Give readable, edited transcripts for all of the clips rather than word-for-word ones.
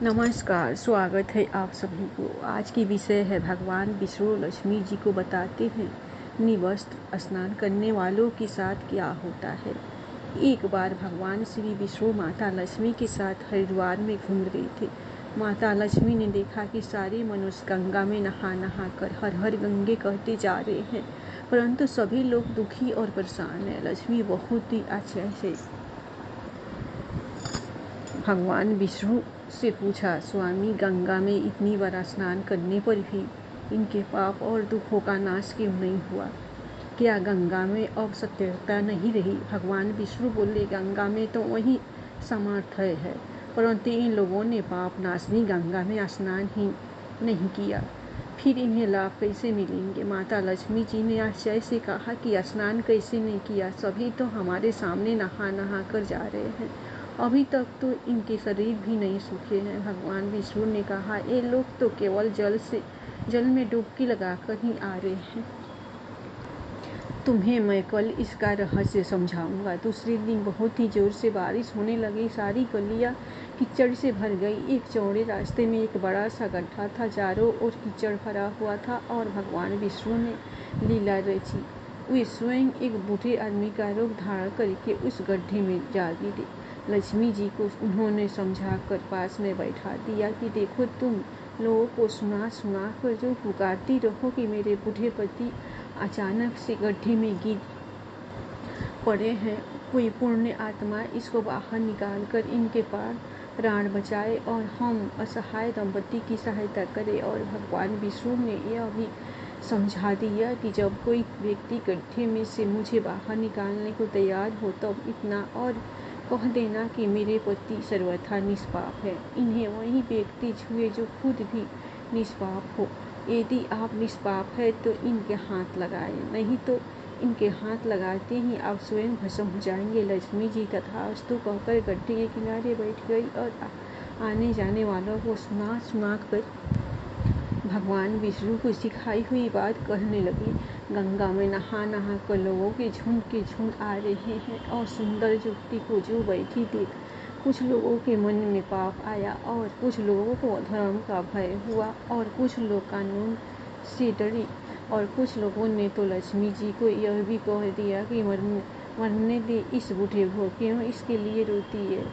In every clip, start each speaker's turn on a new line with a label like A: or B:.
A: नमस्कार, स्वागत है आप सभी को। आज की विषय है भगवान विष्णु लक्ष्मी जी को बताते हैं निवस्त्र स्नान करने वालों के साथ क्या होता है। एक बार भगवान श्री विष्णु माता लक्ष्मी के साथ हरिद्वार में घूम रहे थे। माता लक्ष्मी ने देखा कि सारे मनुष्य गंगा में नहा नहा कर हर हर गंगे कहते जा रहे हैं, परंतु सभी लोग दुखी और परेशान हैं। लक्ष्मी बहुत ही आश्चर्य से भगवान विष्णु से पूछा, स्वामी, गंगा में इतनी बार स्नान करने पर भी इनके पाप और दुखों का नाश क्यों नहीं हुआ? क्या गंगा में अब सत्यता नहीं रही? भगवान विष्णु बोले, गंगा में तो वही सामर्थ्य है, परंतु इन लोगों ने पाप नाशनी गंगा में स्नान ही नहीं किया, फिर इन्हें लाभ कैसे मिलेंगे? माता लक्ष्मी जी ने आश्चर्य से कहा कि स्नान कैसे नहीं किया? सभी तो हमारे सामने नहा नहा कर जा रहे हैं, अभी तक तो इनके शरीर भी नहीं सूखे हैं। भगवान विष्णु ने कहा, ये लोग तो केवल जल में डुबकी लगाकर ही आ रहे हैं। तुम्हें मैं कल इसका रहस्य समझाऊंगा। दूसरे दिन बहुत ही जोर से बारिश होने लगी। सारी गलियां कीचड़ से भर गई। एक चौड़े रास्ते में एक बड़ा सा गड्ढा था, चारों ओर कीचड़ भरा हुआ था और भगवान विष्णु ने लीला रची। वे स्वयं एक बूढ़े आदमी का रूप धारण करके उस गड्ढे में जा गिरे। लक्ष्मी जी को उन्होंने समझा कर पास में बैठा दिया कि देखो, तुम लोगों को सुना कर जो पुकारती रहो कि मेरे बूढ़े पति अचानक से गड्ढे में गिर पड़े हैं, कोई पुण्य आत्मा इसको बाहर निकाल कर इनके प्राण बचाए और हम असहाय दंपति की सहायता करे। और भगवान विष्णु ने यह भी समझा दिया कि जब कोई व्यक्ति गड्ढे में से मुझे बाहर निकालने को तैयार हो तब इतना और कह देना कि मेरे पति सर्वथा निष्पाप है। इन्हें वही व्यक्ति छुए जो खुद भी निष्पाप हो। यदि आप निष्पाप है तो इनके हाथ लगाएं, नहीं तो इनके हाथ लगाते ही आप स्वयं भस्म हो जाएंगे। लक्ष्मी जी तथास्तु कहकर गड्ढे के किनारे बैठ गई और आने जाने वालों को सुना कर भगवान विष्णु को सिखाई हुई बात कहने लगी। गंगा में नहा नहा कर लोगों के झुंड आ रहे हैं और सुंदर युवती को जो बैठी देख कुछ लोगों के मन में पाप आया और कुछ लोगों को धर्म का भय हुआ और कुछ लोग कानून से डरे और कुछ लोगों ने तो लक्ष्मी जी को यह भी कह दिया कि मरने दे इस बूढ़े को, क्यों इसके लिए रोती है।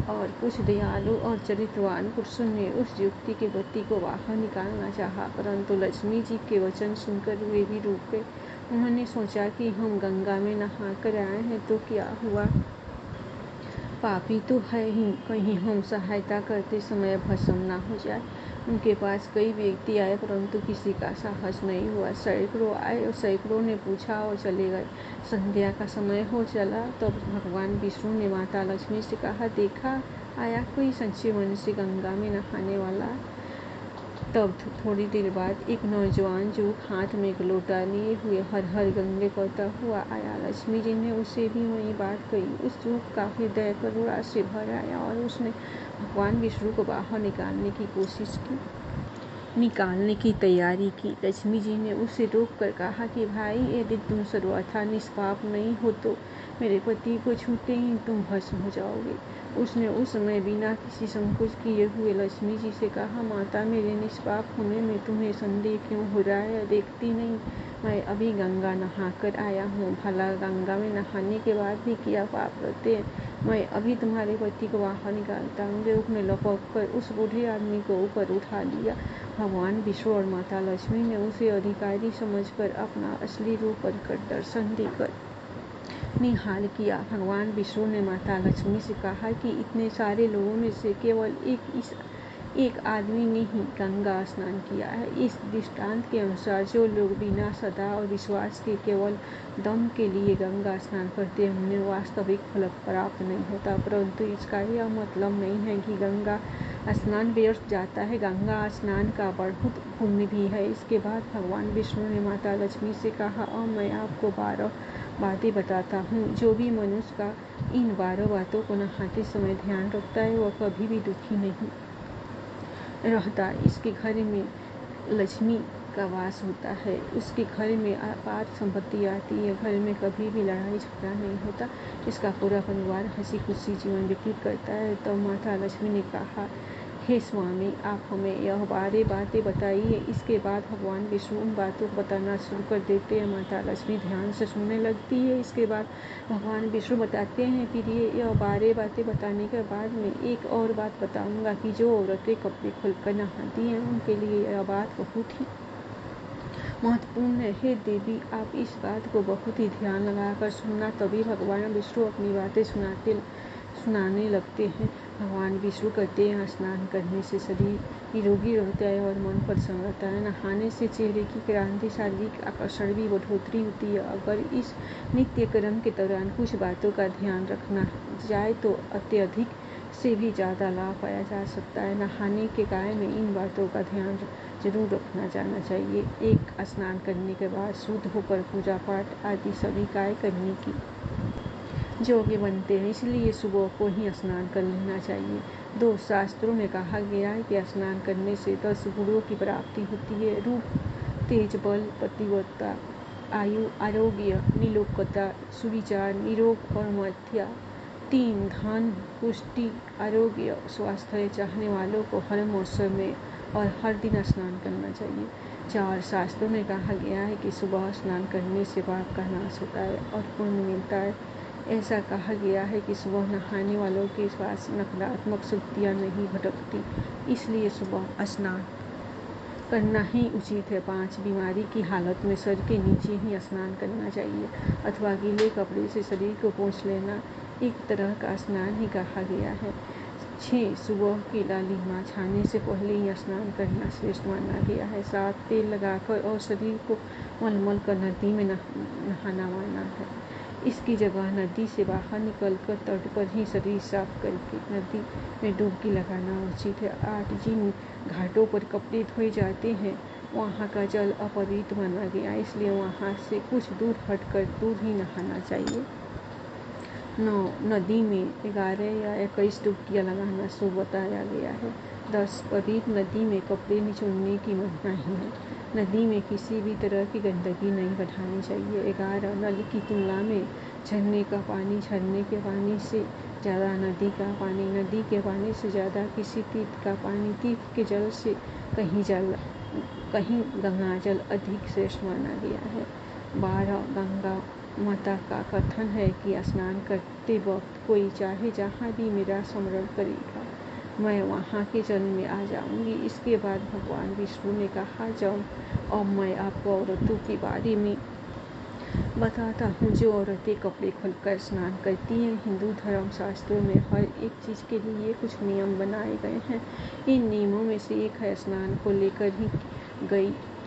A: और कुछ दयालु और चरित्रवान पुरुषों ने उस युवती के पति को बाहर निकालना चाहा, परंतु लक्ष्मी जी के वचन सुनकर वे भी रुक गए। उन्होंने सोचा कि हम गंगा में नहा कर आए हैं तो क्या हुआ, पापी तो है ही, कहीं हम सहायता करते समय भस्म न हो जाए। उनके पास कई व्यक्ति आए, परंतु किसी का साहस नहीं हुआ। सैकड़ों आए और सैकड़ों ने पूछा और चले गए। संध्या का समय हो चला तब भगवान विष्णु ने माता लक्ष्मी से कहा, देखा, आया कोई सच्चे मन से गंगा में नहाने वाला। तब थोड़ी देर बाद एक नौजवान युवक हाथ में एक लोटा लिए हुए हर हर गंगे कहता हुआ आया। लक्ष्मी जी ने उसे भी वही बात कही। उस युवक का हृदय करुणा से भर आया और उसने भगवान विष्णु को बाहर निकालने की तैयारी की। लक्ष्मी जी ने उसे रोक कर कहा कि भाई, यदि तुम सर्वथा निष्पाप नहीं हो तो मेरे पति को छूते ही तुम भस्म हो जाओगे। उसने उस समय बिना किसी संकोच किए हुए लक्ष्मी जी से कहा, माता, मेरे निष्पाप होने में तुम्हें संदेह क्यों हो रहा है? देखती नहीं, मैं अभी गंगा नहा कर आया हूँ। भला गंगा में नहाने के बाद भी क्या पाप रहते हैं? मैं अभी तुम्हारे पति को बाहर निकालता हूँ। युवक ने लपक कर उस बूढ़े आदमी को ऊपर उठा लिया। भगवान विष्णु और माता लक्ष्मी ने उसे अधिकारी समझकर अपना असली रूप कर दर्शन देकर निहाल किया। भगवान विष्णु ने माता लक्ष्मी से कहा कि इतने सारे लोगों में से केवल एक आदमी ने ही गंगा स्नान किया है। इस दृष्टांत के अनुसार जो लोग बिना श्रद्धा और विश्वास के केवल दम के लिए गंगा स्नान करते हैं उन्हें वास्तविक फल प्राप्त नहीं होता, परंतु इसका यह मतलब नहीं है कि गंगा स्नान व्यर्थ जाता है। गंगा स्नान का बहुत पुण्य भी है। इसके बाद भगवान विष्णु ने माता लक्ष्मी से कहा, अब मैं आपको 12 बातें बताता हूँ। जो भी मनुष्य का इन 12 बातों को नहाते समय ध्यान रखता है वह कभी भी दुखी नहीं रहता। इसके घर में लक्ष्मी का वास होता है, उसके घर में अपार संपत्ति आती है, घर में कभी भी लड़ाई झगड़ा नहीं होता, इसका पूरा परिवार हंसी खुशी जीवन व्यतीत करता है। तब माता लक्ष्मी ने कहा, हे स्वामी, आप हमें यह बारे बातें बताइए। इसके बाद भगवान विष्णु उन बातों को बताना शुरू कर देते हैं। माता लक्ष्मी ध्यान से सुनने लगती है। इसके बाद भगवान विष्णु बताते हैं, प्रिय, यह बारे बातें बताने के बाद में एक और बात बताऊंगा कि जो औरतें कपड़े खोलकर नहाती हैं उनके लिए यह बात बहुत ही महत्वपूर्ण है। हे देवी, आप इस बात को बहुत ही ध्यान लगाकर सुनना। तभी भगवान विष्णु अपनी बातें सुनाने लगते हैं। भगवान विष्णु कहते हैं, स्नान करने से शरीर निरोगी रहता है और मन प्रसन्न रहता है। नहाने से चेहरे की क्रांति, शारीरिक आकर्षण भी बढ़ोतरी होती है। अगर इस नित्य कर्म के दौरान कुछ बातों का ध्यान रखना जाए तो अत्यधिक से भी ज़्यादा लाभ पाया जा सकता है। नहाने के कार्य में इन बातों का ध्यान जरूर रखना जाना चाहिए। एक, स्नान करने के बाद शुद्ध होकर पूजा पाठ आदि सभी कार्य करने की योग्य बनते हैं, इसलिए सुबह को ही स्नान कर लेना चाहिए। 2, शास्त्रों में कहा गया है कि स्नान करने से 10 गुणों की प्राप्ति होती है। रूप, तेज, बल, पतिव्रता, आयु, आरोग्य, नीलोकता, सुविचार, निरोग और मध्या। 3, धन, पुष्टि, आरोग्य, स्वास्थ्य। चाहने वालों को हर मौसम में और हर दिन स्नान करना चाहिए। 4, शास्त्रों में कहा गया है कि सुबह स्नान करने से पाप का नाश होता है और पुण्य मिलता है। ऐसा कहा गया है कि सुबह नहाने वालों के पास नकारात्मक शक्तियाँ नहीं भटकती, इसलिए सुबह स्नान करना ही उचित है। 5, बीमारी की हालत में सर के नीचे ही स्नान करना चाहिए अथवा गीले कपड़े से शरीर को पोंछ लेना एक तरह का स्नान ही कहा गया है। 6, सुबह की लालिमा छाने से पहले ही स्नान करना श्रेष्ठ माना गया है। 7, तेल लगाकर और शरीर को मलमल कर नदी में नहाना माना है। इसकी जगह नदी से बाहर निकलकर तट पर ही शरीर साफ करके नदी में डुबकी लगाना उचित है। 8, जिन घाटों पर कपड़े धोए जाते हैं वहाँ का जल अपवित्र माना गया, इसलिए वहाँ से कुछ दूर हटकर दूर ही नहाना चाहिए। 9, नदी में 11 या 21 डुबकियाँ लगाना शुभ बताया गया है। 10, पवित्र नदी में कपड़े निचोड़ने की मनाही है। नदी में किसी भी तरह की गंदगी नहीं बढ़ानी चाहिए। 11, नल की तुलना में झरने का पानी, झरने के पानी से ज़्यादा नदी का पानी, नदी के पानी से ज़्यादा किसी तीर्थ का पानी, तीर्थ के जल से कहीं गंगा जल अधिक श्रेष्ठ माना गया है। 12, गंगा माता का कथन है कि स्नान करते वक्त कोई चाहे जहाँ भी मेरा स्मरण करेगा मैं वहाँ के जल में आ जाऊंगी। इसके बाद भगवान विष्णु ने कहा, जब अब मैं आपको औरतों के बारे में बताता हूँ जो औरतें कपड़े खोलकर स्नान करती हैं। हिंदू धर्म शास्त्रों में हर एक चीज़ के लिए कुछ नियम बनाए गए हैं। इन नियमों में से एक है स्नान को लेकर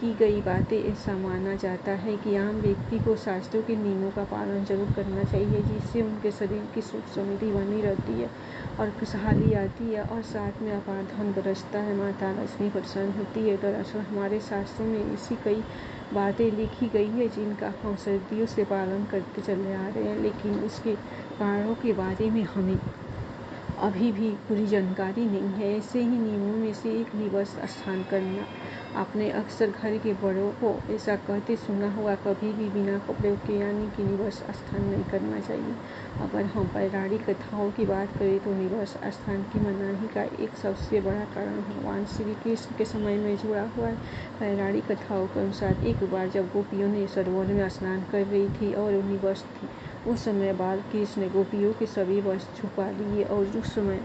A: की गई बातें। ऐसा माना जाता है कि आम व्यक्ति को शास्त्रों के नियमों का पालन जरूर करना चाहिए, जिससे उनके शरीर की सुख समृद्धि बनी रहती है और खुशहाली आती है और साथ में अपार धन बरसता है। माता लक्ष्मी प्रसन्न होती है। दरअसल हमारे शास्त्रों में ऐसी कई बातें लिखी गई है जिनका हम सदियों से पालन करते चले आ रहे हैं, लेकिन उसके कारणों के बारे में हमें अभी भी पूरी जानकारी नहीं है। ऐसे ही नियमों में से एक निवास स्थान करना। आपने अक्सर घर के बड़ों को ऐसा कहते सुना होगा, कभी भी बिना कपड़े के यानी कि निवास स्थान नहीं करना चाहिए। अगर हम पौराणिक कथाओं की बात करें तो निवास स्थान की मनाही का एक सबसे बड़ा कारण भगवान श्री कृष्ण के समय में जुड़ा हुआ है। पौराणिक कथाओं के अनुसार एक बार जब गोपियों ने सरोवर में स्नान कर रही थी और वो निवास थी, उस समय बाल कृष्ण ने गोपियों के सभी वस्त्र छुपा लिए और उस समय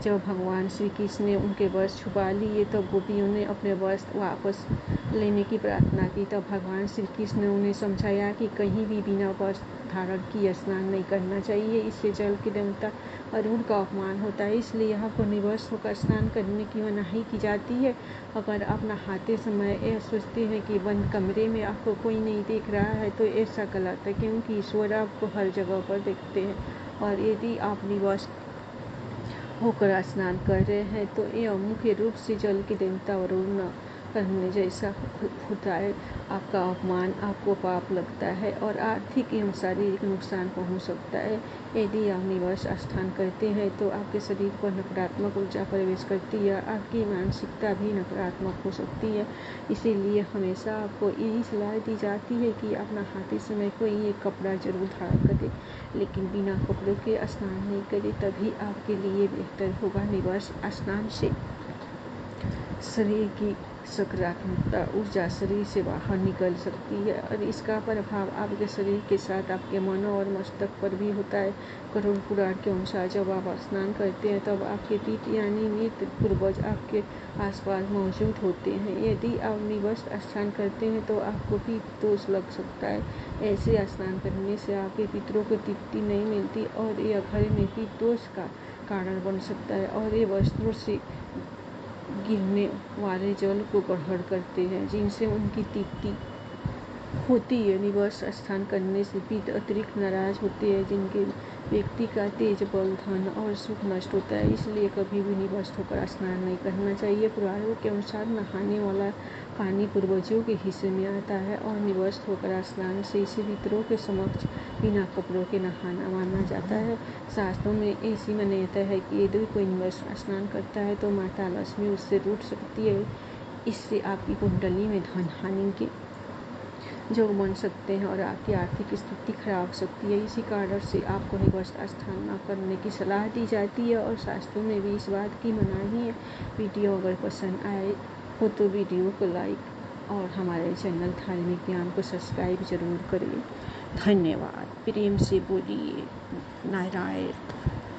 A: जब भगवान श्री कृष्ण ने उनके वस्त्र छुपा लिए तब गोपियों ने अपने वस्त्र वापस लेने की प्रार्थना की। तब भगवान श्री कृष्ण ने उन्हें समझाया कि कहीं भी बिना वस्त्र धारण किए स्नान नहीं करना चाहिए, इससे जल के देवता अरुण का अपमान होता है, इसलिए आपको निवस्त्र होकर स्नान करने की मनाही की जाती है। अगर आप नहाते समय यह सोचते हैं कि बंद कमरे में आपको कोई नहीं देख रहा है तो ऐसा गलत है, क्योंकि ईश्वर आपको हर जगह पर देखते हैं और यदि आप निवस्त्र होकर स्नान कर रहे हैं तो यह मुख्य रूप से जल के देवता वरुण करने जैसा होता है। आपका अपमान आपको पाप लगता है और आर्थिक एवं शारीरिक नुकसान पहुंच सकता है। यदि आप निवास स्थान करते हैं तो आपके शरीर पर नकारात्मक ऊर्जा प्रवेश करती है, आपकी मानसिकता भी नकारात्मक हो सकती है। इसीलिए हमेशा आपको यही सलाह दी जाती है कि आप नहाते समय कोई एक कपड़ा जरूर धारण करें, लेकिन बिना कपड़ों के स्नान नहीं करें, तभी आपके लिए बेहतर होगा। निवास स्नान से शरीर की सकारात्मकता ऊर्जा शरीर से बाहर निकल सकती है और इसका प्रभाव आपके शरीर के साथ आपके मन और मस्तक पर भी होता है। गरुड़ पुराण के अनुसार जब आप स्नान करते हैं तब आपके पितृ यानी मृत पूर्वज आपके आसपास मौजूद होते हैं। यदि आप निवस्त स्नान करते हैं तो आपको पितृ दोष लग सकता है। ऐसे स्नान करने से आपके पितरों को तृप्ति नहीं मिलती और यह घर में पितृ दोष का कारण बन सकता है और ये वस्त्रों से गिरने वाले जल को ग्रहण करते हैं, जिनसे उनकी तृप्ति होती है। निवास स्थान करने से पितृ अतिरिक्त नाराज होते हैं, जिनके व्यक्ति का तेज बल धन और सुख नष्ट होता है। इसलिए कभी भी निवस्त होकर स्नान नहीं करना चाहिए। पुराणों के अनुसार नहाने वाला पानी पूर्वजों के हिस्से में आता है और निवस्त होकर स्नान से इसे पितरों के समक्ष बिना कपड़ों के नहाना माना जाता है। शास्त्रों में ऐसी मान्यता है कि यदि कोई निवस्त स्नान करता है तो माता लक्ष्मी उससे रूठ सकती है। इससे आपकी कुंडली में धन हानि के योग बन सकते हैं और आपकी आर्थिक स्थिति खराब हो सकती है। इसी कारण से आपको निवस्त स्थान न करने की सलाह दी जाती है और शास्त्रों में भी इस बात की मनाही है। वीडियो अगर पसंद आए हो तो वीडियो को लाइक और हमारे चैनल धार्मिक ज्ञान को सब्सक्राइब जरूर करें। धन्यवाद। प्रेम से बोलिए नारायण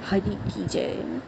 A: हरि की जय।